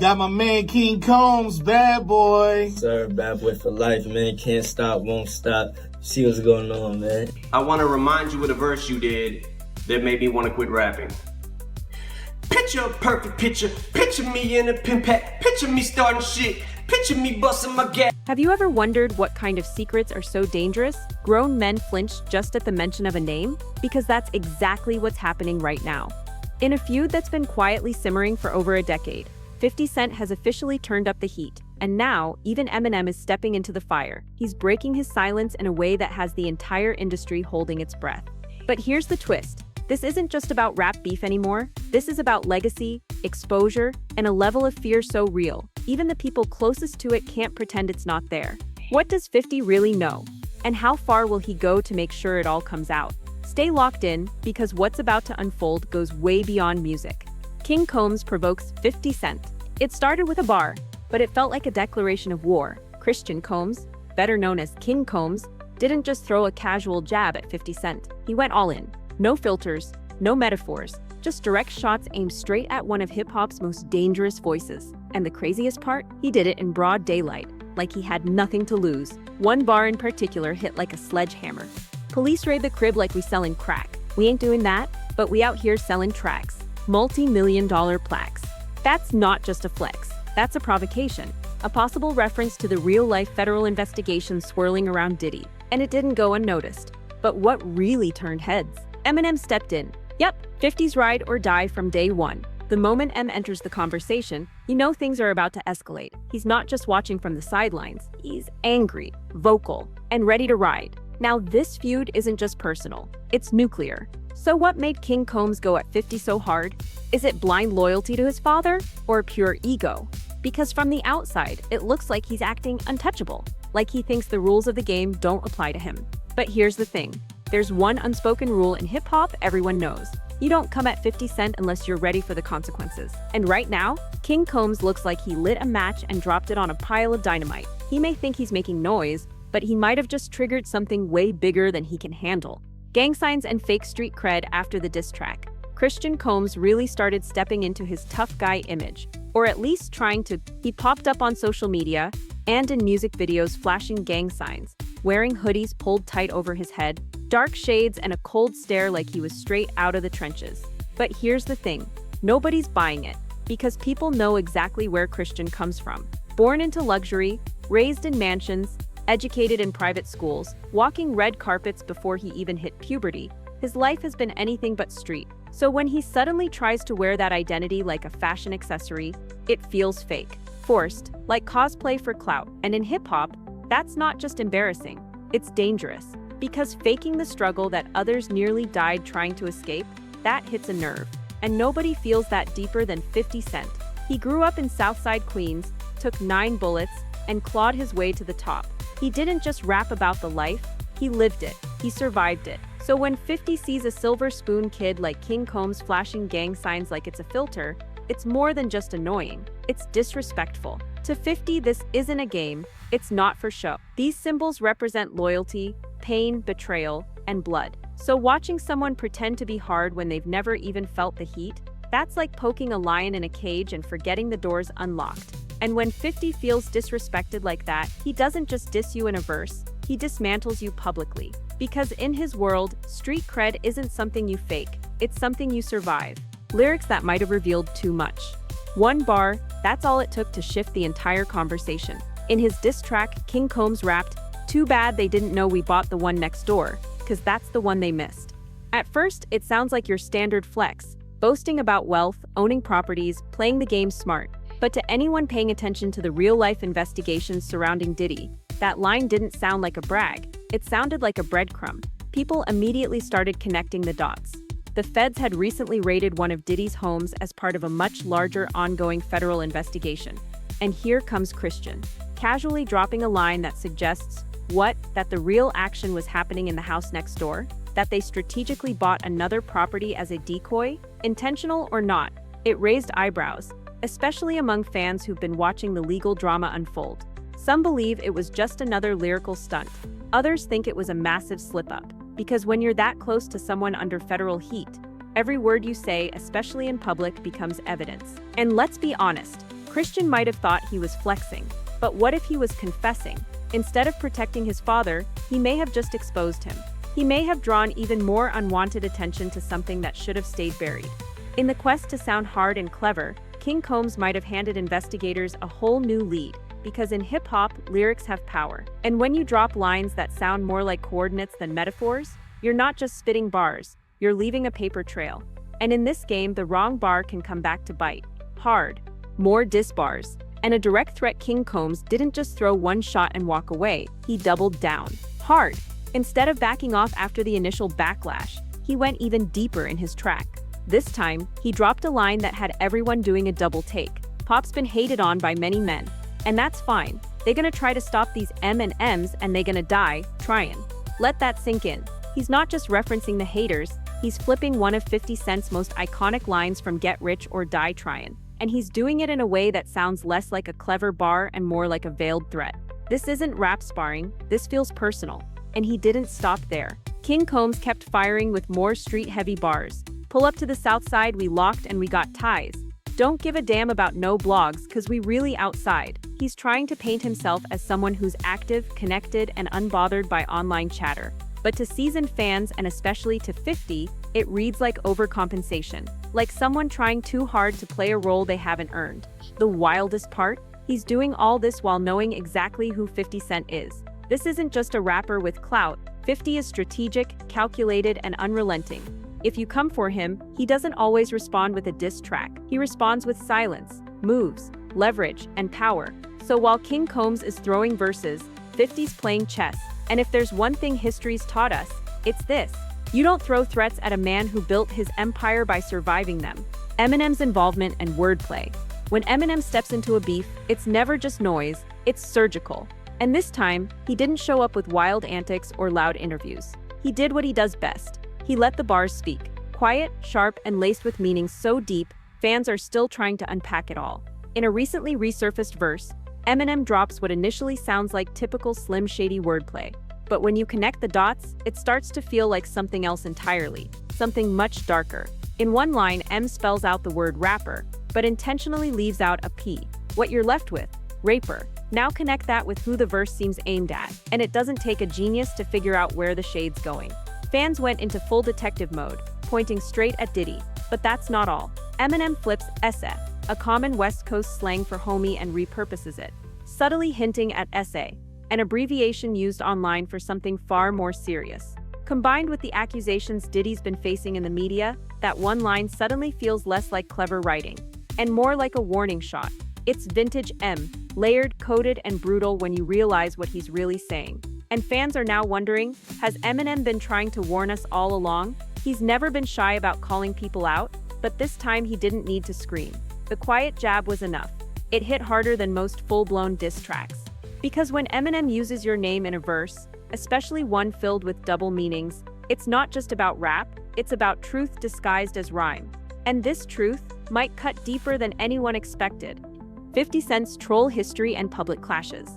Got my man King Combs, bad boy. Sir, bad boy for life, man. Can't stop, won't stop. See what's going on, man. I want to remind you of the verse you did that made me want to quit rapping. Picture a perfect picture. Picture me in a pimp hat. Picture me starting shit. Picture me busting my gas. Have you ever wondered what kind of secrets are so dangerous? Grown men flinch just at the mention of a name? Because that's exactly what's happening right now. In a feud that's been quietly simmering for over a decade, 50 Cent has officially turned up the heat. And now, even Eminem is stepping into the fire. He's breaking his silence in a way that has the entire industry holding its breath. But here's the twist. This isn't just about rap beef anymore. This is about legacy, exposure, and a level of fear so real, even the people closest to it can't pretend it's not there. What does 50 really know? And how far will he go to make sure it all comes out? Stay locked in, because what's about to unfold goes way beyond music. King Combs provokes 50 Cent. It started with a bar, but it felt like a declaration of war. Christian Combs, better known as King Combs, didn't just throw a casual jab at 50 Cent. He went all in. No filters, no metaphors, just direct shots aimed straight at one of hip-hop's most dangerous voices. And the craziest part? He did it in broad daylight, like he had nothing to lose. One bar in particular hit like a sledgehammer. Police raid the crib like we selling crack. We ain't doing that, but we out here selling tracks. Multi-million-dollar plaques. That's not just a flex. That's a provocation. A possible reference to the real-life federal investigation swirling around Diddy. And it didn't go unnoticed. But what really turned heads? Eminem stepped in. Yep, 50's ride or die from day one. The moment M enters the conversation, you know things are about to escalate. He's not just watching from the sidelines. He's angry, vocal, and ready to ride. Now this feud isn't just personal, it's nuclear. So what made King Combs go at 50 so hard? Is it blind loyalty to his father, or pure ego? Because from the outside, it looks like he's acting untouchable, like he thinks the rules of the game don't apply to him. But here's the thing. There's one unspoken rule in hip-hop everyone knows. You don't come at 50 Cent unless you're ready for the consequences. And right now, King Combs looks like he lit a match and dropped it on a pile of dynamite. He may think he's making noise, but he might have just triggered something way bigger than he can handle. Gang signs and fake street cred after the diss track. Christian Combs really started stepping into his tough guy image, or at least trying to. He popped up on social media and in music videos flashing gang signs, wearing hoodies pulled tight over his head, dark shades and a cold stare like he was straight out of the trenches. But here's the thing, nobody's buying it, because people know exactly where Christian comes from. Born into luxury, raised in mansions, educated in private schools, walking red carpets before he even hit puberty, his life has been anything but street. So when he suddenly tries to wear that identity like a fashion accessory, it feels fake, forced, like cosplay for clout. And in hip-hop, that's not just embarrassing, it's dangerous. Because faking the struggle that others nearly died trying to escape, that hits a nerve. And nobody feels that deeper than 50 Cent. He grew up in Southside Queens, took 9 bullets, and clawed his way to the top. He didn't just rap about the life, he lived it, he survived it. So when 50 sees a silver spoon kid like King Combs flashing gang signs like it's a filter, it's more than just annoying, it's disrespectful. To 50, this isn't a game, it's not for show. These symbols represent loyalty, pain, betrayal, and blood. So watching someone pretend to be hard when they've never even felt the heat, that's like poking a lion in a cage and forgetting the door's unlocked. And when 50 feels disrespected like that, he doesn't just diss you in a verse, he dismantles you publicly. Because in his world, street cred isn't something you fake, it's something you survive. Lyrics that might have revealed too much. One bar, that's all it took to shift the entire conversation. In his diss track, King Combs rapped, "Too bad they didn't know we bought the one next door, 'cause that's the one they missed." At first, it sounds like your standard flex, boasting about wealth, owning properties, playing the game smart. But to anyone paying attention to the real-life investigations surrounding Diddy, that line didn't sound like a brag. It sounded like a breadcrumb. People immediately started connecting the dots. The feds had recently raided one of Diddy's homes as part of a much larger ongoing federal investigation. And here comes Christian, casually dropping a line that suggests, what? That the real action was happening in the house next door? That they strategically bought another property as a decoy? Intentional or not, it raised eyebrows, especially among fans who've been watching the legal drama unfold. Some believe it was just another lyrical stunt. Others think it was a massive slip-up. Because when you're that close to someone under federal heat, every word you say, especially in public, becomes evidence. And let's be honest, Christian might have thought he was flexing, but what if he was confessing? Instead of protecting his father, he may have just exposed him. He may have drawn even more unwanted attention to something that should have stayed buried. In the quest to sound hard and clever, King Combs might have handed investigators a whole new lead, because in hip-hop, lyrics have power. And when you drop lines that sound more like coordinates than metaphors, you're not just spitting bars, you're leaving a paper trail. And in this game, the wrong bar can come back to bite. Hard. More diss bars. And a direct threat. King Combs didn't just throw one shot and walk away, he doubled down. Hard. Instead of backing off after the initial backlash, he went even deeper in his track. This time, he dropped a line that had everyone doing a double take. Pop's been hated on by many men. And that's fine. They're gonna try to stop these M&Ms and they're gonna die trying. Let that sink in. He's not just referencing the haters, he's flipping one of 50 Cent's most iconic lines from Get Rich or Die Tryin'. And he's doing it in a way that sounds less like a clever bar and more like a veiled threat. This isn't rap sparring, this feels personal. And he didn't stop there. King Combs kept firing with more street-heavy bars. Pull up to the south side, we locked and we got ties. Don't give a damn about no blogs, cause we really outside. He's trying to paint himself as someone who's active, connected, and unbothered by online chatter. But to seasoned fans, and especially to 50, it reads like overcompensation. Like someone trying too hard to play a role they haven't earned. The wildest part? He's doing all this while knowing exactly who 50 Cent is. This isn't just a rapper with clout. 50 is strategic, calculated, and unrelenting. If you come for him, he doesn't always respond with a diss track. He responds with silence, moves, leverage, and power. So while King Combs is throwing verses, 50's playing chess. And if there's one thing history's taught us, it's this. You don't throw threats at a man who built his empire by surviving them. Eminem's involvement and wordplay. When Eminem steps into a beef, it's never just noise, it's surgical. And this time, he didn't show up with wild antics or loud interviews. He did what he does best. He let the bars speak. Quiet, sharp, and laced with meaning so deep, fans are still trying to unpack it all. In a recently resurfaced verse, Eminem drops what initially sounds like typical Slim Shady wordplay. But when you connect the dots, it starts to feel like something else entirely, something much darker. In one line, M spells out the word rapper, but intentionally leaves out a P. What you're left with? Raper. Now connect that with who the verse seems aimed at, and it doesn't take a genius to figure out where the shade's going. Fans went into full detective mode, pointing straight at Diddy. But that's not all. Eminem flips SF, a common West Coast slang for homie, and repurposes it, subtly hinting at SA, an abbreviation used online for something far more serious. Combined with the accusations Diddy's been facing in the media, that one line suddenly feels less like clever writing, and more like a warning shot. It's vintage M, layered, coded, and brutal when you realize what he's really saying. And fans are now wondering, has Eminem been trying to warn us all along? He's never been shy about calling people out, but this time he didn't need to scream. The quiet jab was enough. It hit harder than most full-blown diss tracks. Because when Eminem uses your name in a verse, especially one filled with double meanings, it's not just about rap, it's about truth disguised as rhyme. And this truth might cut deeper than anyone expected. 50 Cent's troll history and public clashes.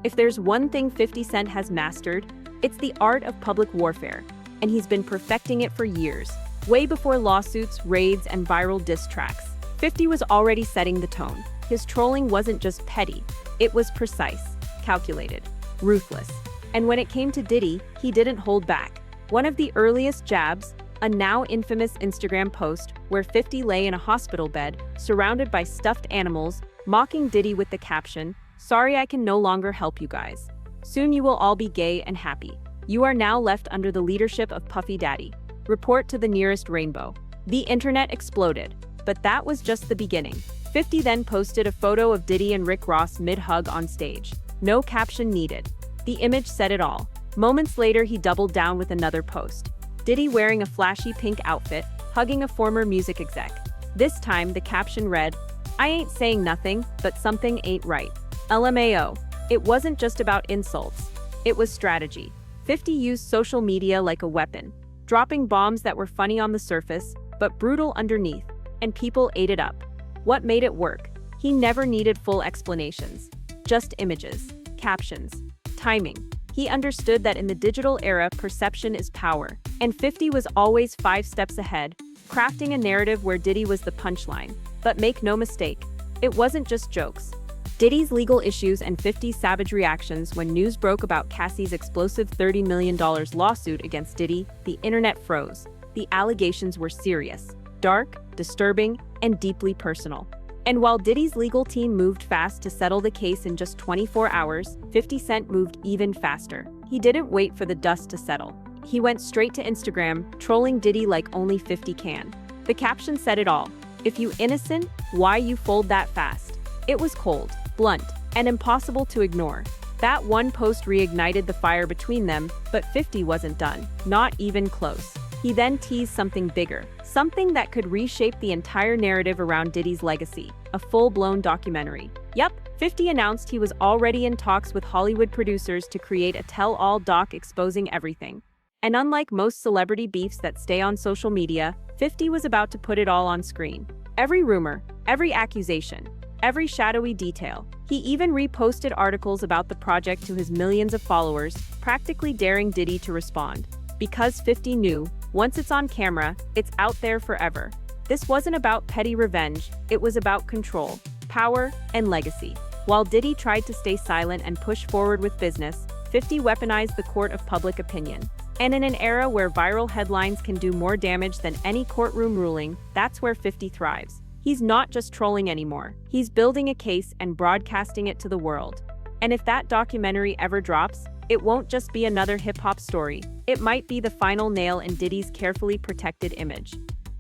If there's one thing 50 Cent has mastered, it's the art of public warfare, and he's been perfecting it for years. Way before lawsuits, raids, and viral diss tracks, 50 was already setting the tone. His trolling wasn't just petty, it was precise, calculated, ruthless. And when it came to Diddy, he didn't hold back. One of the earliest jabs, a now infamous Instagram post where 50 lay in a hospital bed, surrounded by stuffed animals, mocking Diddy with the caption, "Sorry I can no longer help you guys. Soon you will all be gay and happy. You are now left under the leadership of Puffy Daddy. Report to the nearest rainbow." The internet exploded, but that was just the beginning. 50 then posted a photo of Diddy and Rick Ross mid-hug on stage. No caption needed. The image said it all. Moments later, he doubled down with another post. Diddy wearing a flashy pink outfit, hugging a former music exec. This time, the caption read, "I ain't saying nothing, but something ain't right. LMAO. It wasn't just about insults. It was strategy. 50 used social media like a weapon, dropping bombs that were funny on the surface, but brutal underneath, and people ate it up. What made it work? He never needed full explanations. Just images, captions, timing. He understood that in the digital era, perception is power, and 50 was always 5 steps ahead, crafting a narrative where Diddy was the punchline. But make no mistake, it wasn't just jokes. Diddy's legal issues and 50's savage reactions when news broke about Cassie's explosive $30 million lawsuit against Diddy, the internet froze. The allegations were serious, dark, disturbing, and deeply personal. And while Diddy's legal team moved fast to settle the case in just 24 hours, 50 Cent moved even faster. He didn't wait for the dust to settle. He went straight to Instagram, trolling Diddy like only 50 can. The caption said it all. "If you innocent, why you fold that fast?" It was cold, blunt, and impossible to ignore. That one post reignited the fire between them, but 50 wasn't done, not even close. He then teased something bigger, something that could reshape the entire narrative around Diddy's legacy, a full-blown documentary. Yup, 50 announced he was already in talks with Hollywood producers to create a tell-all doc exposing everything. And unlike most celebrity beefs that stay on social media, 50 was about to put it all on screen. Every rumor, every accusation, every shadowy detail. He even reposted articles about the project to his millions of followers, practically daring Diddy to respond. Because 50 knew, once it's on camera, it's out there forever. This wasn't about petty revenge, it was about control, power, and legacy. While Diddy tried to stay silent and push forward with business, 50 weaponized the court of public opinion. And in an era where viral headlines can do more damage than any courtroom ruling, that's where 50 thrives. He's not just trolling anymore. He's building a case and broadcasting it to the world. And if that documentary ever drops, it won't just be another hip-hop story. It might be the final nail in Diddy's carefully protected image.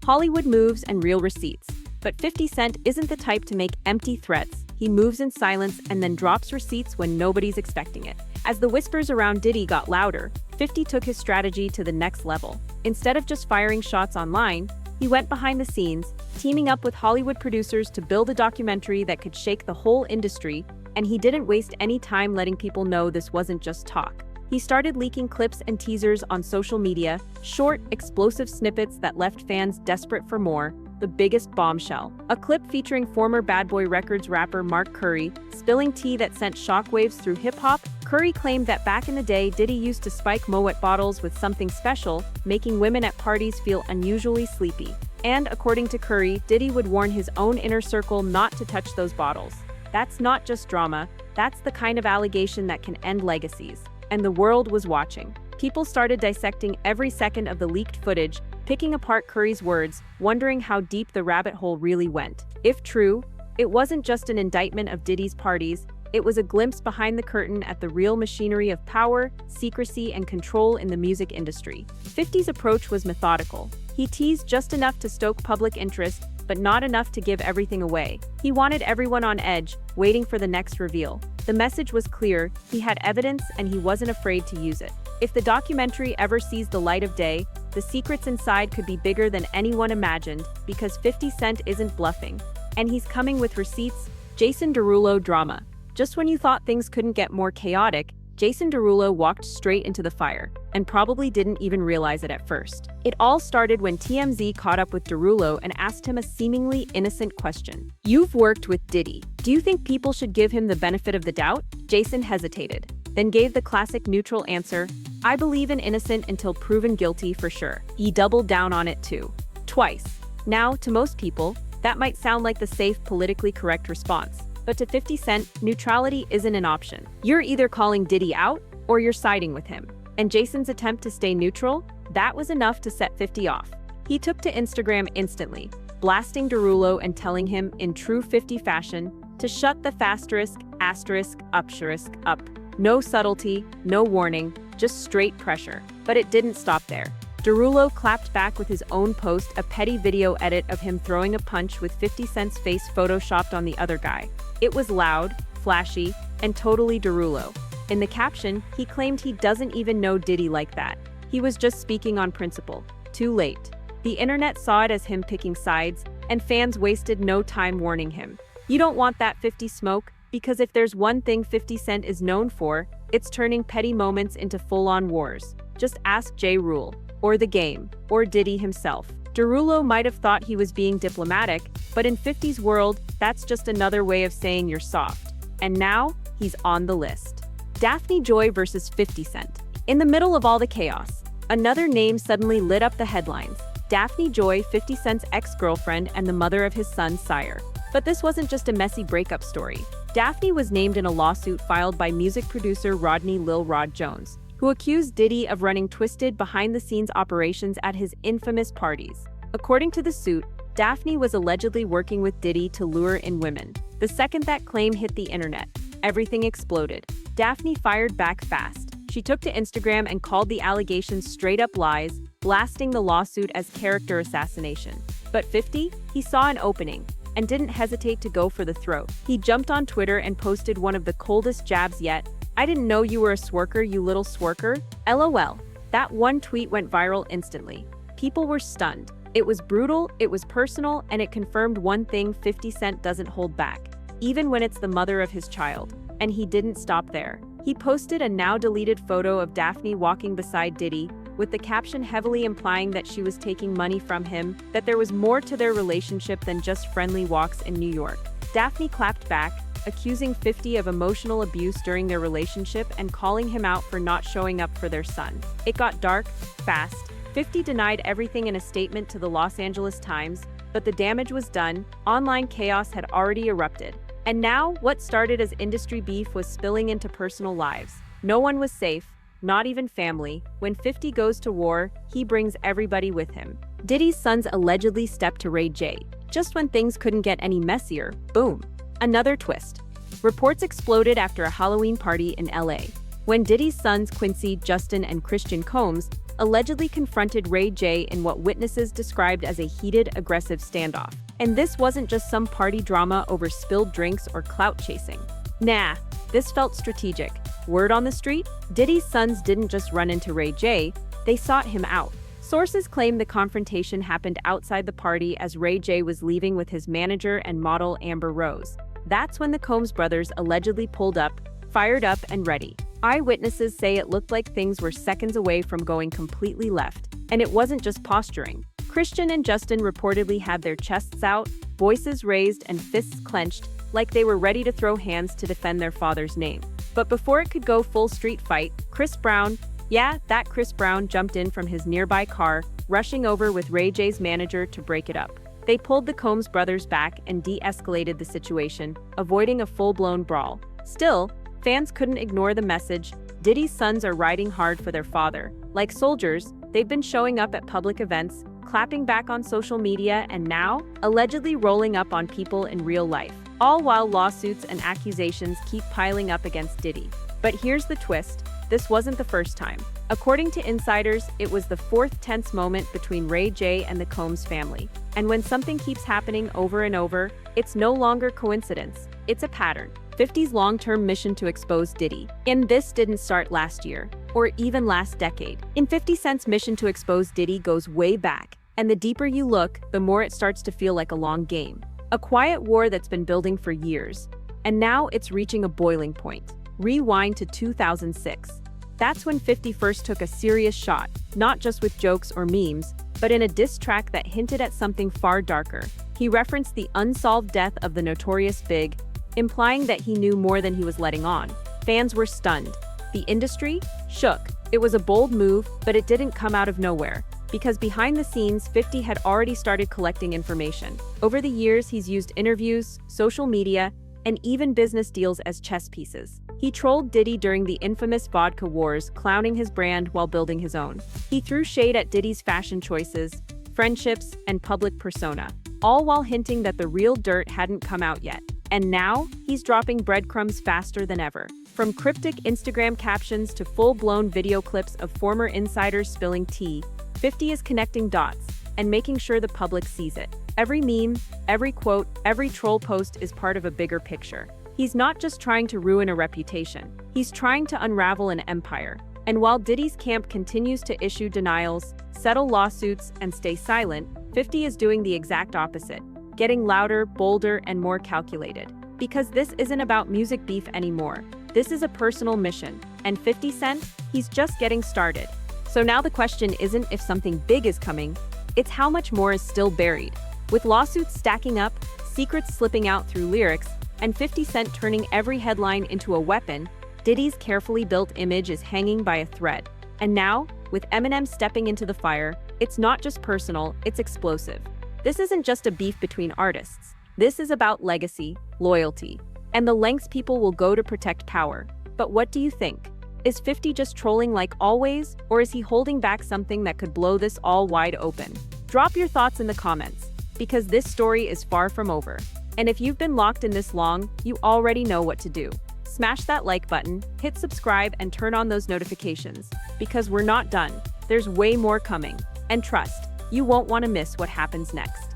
Hollywood moves and real receipts. But 50 Cent isn't the type to make empty threats. He moves in silence and then drops receipts when nobody's expecting it. As the whispers around Diddy got louder, 50 took his strategy to the next level. Instead of just firing shots online, he went behind the scenes, teaming up with Hollywood producers to build a documentary that could shake the whole industry, and he didn't waste any time letting people know this wasn't just talk. He started leaking clips and teasers on social media, short, explosive snippets that left fans desperate for more. The biggest bombshell. A clip featuring former Bad Boy Records rapper Mark Curry, spilling tea that sent shockwaves through hip-hop. Curry claimed that back in the day, Diddy used to spike Moet bottles with something special, making women at parties feel unusually sleepy. And according to Curry, Diddy would warn his own inner circle not to touch those bottles. That's not just drama, that's the kind of allegation that can end legacies. And the world was watching. People started dissecting every second of the leaked footage, picking apart Curry's words, wondering how deep the rabbit hole really went. If true, it wasn't just an indictment of Diddy's parties, it was a glimpse behind the curtain at the real machinery of power, secrecy, and control in the music industry. 50's approach was methodical. He teased just enough to stoke public interest, but not enough to give everything away. He wanted everyone on edge, waiting for the next reveal. The message was clear, he had evidence and he wasn't afraid to use it. If the documentary ever sees the light of day, the secrets inside could be bigger than anyone imagined, because 50 Cent isn't bluffing. And he's coming with receipts. Jason Derulo drama. Just when you thought things couldn't get more chaotic, Jason Derulo walked straight into the fire, and probably didn't even realize it at first. It all started when TMZ caught up with Derulo and asked him a seemingly innocent question. "You've worked with Diddy. Do you think people should give him the benefit of the doubt?" Jason hesitated, then gave the classic neutral answer, "I believe in innocent until proven guilty for sure." He doubled down on it too. Twice. Now, to most people, that might sound like the safe, politically correct response. But to 50 Cent, neutrality isn't an option. You're either calling Diddy out, or you're siding with him. And Jason's attempt to stay neutral, that was enough to set 50 off. He took to Instagram instantly, blasting Derulo and telling him, in true 50 fashion, to shut the asterisk up. No subtlety, no warning, just straight pressure. But it didn't stop there. Derulo clapped back with his own post, a petty video edit of him throwing a punch with 50 Cent's face photoshopped on the other guy. It was loud, flashy, and totally Derulo. In the caption, he claimed he doesn't even know Diddy like that. He was just speaking on principle. Too late. The internet saw it as him picking sides, and fans wasted no time warning him. You don't want that 50 smoke, because if there's one thing 50 Cent is known for, it's turning petty moments into full-on wars. Just ask J. Rule, or The Game, or Diddy himself. Derulo might have thought he was being diplomatic, but in 50's world, that's just another way of saying you're soft. And now, he's on the list. Daphne Joy versus 50 Cent. In the middle of all the chaos, another name suddenly lit up the headlines. Daphne Joy, 50 Cent's ex-girlfriend and the mother of his son, Sire. But this wasn't just a messy breakup story. Daphne was named in a lawsuit filed by music producer Rodney Lil Rod Jones, who accused Diddy of running twisted behind-the-scenes operations at his infamous parties. According to the suit, Daphne was allegedly working with Diddy to lure in women. The second that claim hit the internet, everything exploded. Daphne fired back fast. She took to Instagram and called the allegations straight-up lies, blasting the lawsuit as character assassination. But 50? He saw an opening and didn't hesitate to go for the throat. He jumped on Twitter and posted one of the coldest jabs yet. "I didn't know you were a swerker, you little swerker." LOL. That one tweet went viral instantly. People were stunned. It was brutal, it was personal, and it confirmed one thing: 50 Cent doesn't hold back, even when it's the mother of his child. And he didn't stop there. He posted a now-deleted photo of Daphne walking beside Diddy, with the caption heavily implying that she was taking money from him, that there was more to their relationship than just friendly walks in New York. Daphne clapped back, accusing 50 of emotional abuse during their relationship and calling him out for not showing up for their son. It got dark, fast. 50 denied everything in a statement to the Los Angeles Times, but the damage was done. Online chaos had already erupted. And now, what started as industry beef was spilling into personal lives. No one was safe, not even family. When 50 goes to war, he brings everybody with him. Diddy's sons allegedly stepped to Ray J. Just when things couldn't get any messier, boom. Another twist. Reports exploded after a Halloween party in LA, when Diddy's sons Quincy, Justin, and Christian Combs allegedly confronted Ray J in what witnesses described as a heated, aggressive standoff. And this wasn't just some party drama over spilled drinks or clout chasing. Nah, this felt strategic. Word on the street? Diddy's sons didn't just run into Ray J, they sought him out. Sources claim the confrontation happened outside the party as Ray J was leaving with his manager and model Amber Rose. That's when the Combs brothers allegedly pulled up, fired up and ready. Eyewitnesses say it looked like things were seconds away from going completely left. And it wasn't just posturing. Christian and Justin reportedly had their chests out, voices raised and fists clenched, like they were ready to throw hands to defend their father's name. But before it could go full street fight, Chris Brown jumped in from his nearby car, rushing over with Ray J's manager to break it up. They pulled the Combs brothers back and de-escalated the situation, avoiding a full-blown brawl. Still, fans couldn't ignore the message: Diddy's sons are riding hard for their father. Like soldiers, they've been showing up at public events, clapping back on social media, and now, allegedly rolling up on people in real life. All while lawsuits and accusations keep piling up against Diddy. But here's the twist: this wasn't the first time. According to insiders, it was the fourth tense moment between Ray J and the Combs family. And when something keeps happening over and over, it's no longer coincidence, it's a pattern. 50's long-term mission to expose Diddy. And this didn't start last year, or even last decade. In 50 Cent's mission to expose Diddy goes way back, and the deeper you look, the more it starts to feel like a long game. A quiet war that's been building for years. And now it's reaching a boiling point. Rewind to 2006. That's when 50 first took a serious shot, not just with jokes or memes, but in a diss track that hinted at something far darker. He referenced the unsolved death of the notorious Big, implying that he knew more than he was letting on. Fans were stunned. The industry shook. It was a bold move, but it didn't come out of nowhere. Because behind the scenes, 50 had already started collecting information. Over the years, he's used interviews, social media, and even business deals as chess pieces. He trolled Diddy during the infamous vodka wars, clowning his brand while building his own. He threw shade at Diddy's fashion choices, friendships, and public persona, all while hinting that the real dirt hadn't come out yet. And now, he's dropping breadcrumbs faster than ever. From cryptic Instagram captions to full-blown video clips of former insiders spilling tea, 50 is connecting dots and making sure the public sees it. Every meme, every quote, every troll post is part of a bigger picture. He's not just trying to ruin a reputation, he's trying to unravel an empire. And while Diddy's camp continues to issue denials, settle lawsuits, and stay silent, 50 is doing the exact opposite, getting louder, bolder, and more calculated. Because this isn't about music beef anymore. This is a personal mission. And 50 Cent, he's just getting started. So now the question isn't if something big is coming, it's how much more is still buried. With lawsuits stacking up, secrets slipping out through lyrics, and 50 Cent turning every headline into a weapon, Diddy's carefully built image is hanging by a thread. And now, with Eminem stepping into the fire, it's not just personal, it's explosive. This isn't just a beef between artists. This is about legacy, loyalty, and the lengths people will go to protect power. But what do you think? Is 50 just trolling like always, or is he holding back something that could blow this all wide open? Drop your thoughts in the comments, because this story is far from over. And if you've been locked in this long, you already know what to do. Smash that like button, hit subscribe, and turn on those notifications, because we're not done. There's way more coming. And trust, you won't want to miss what happens next.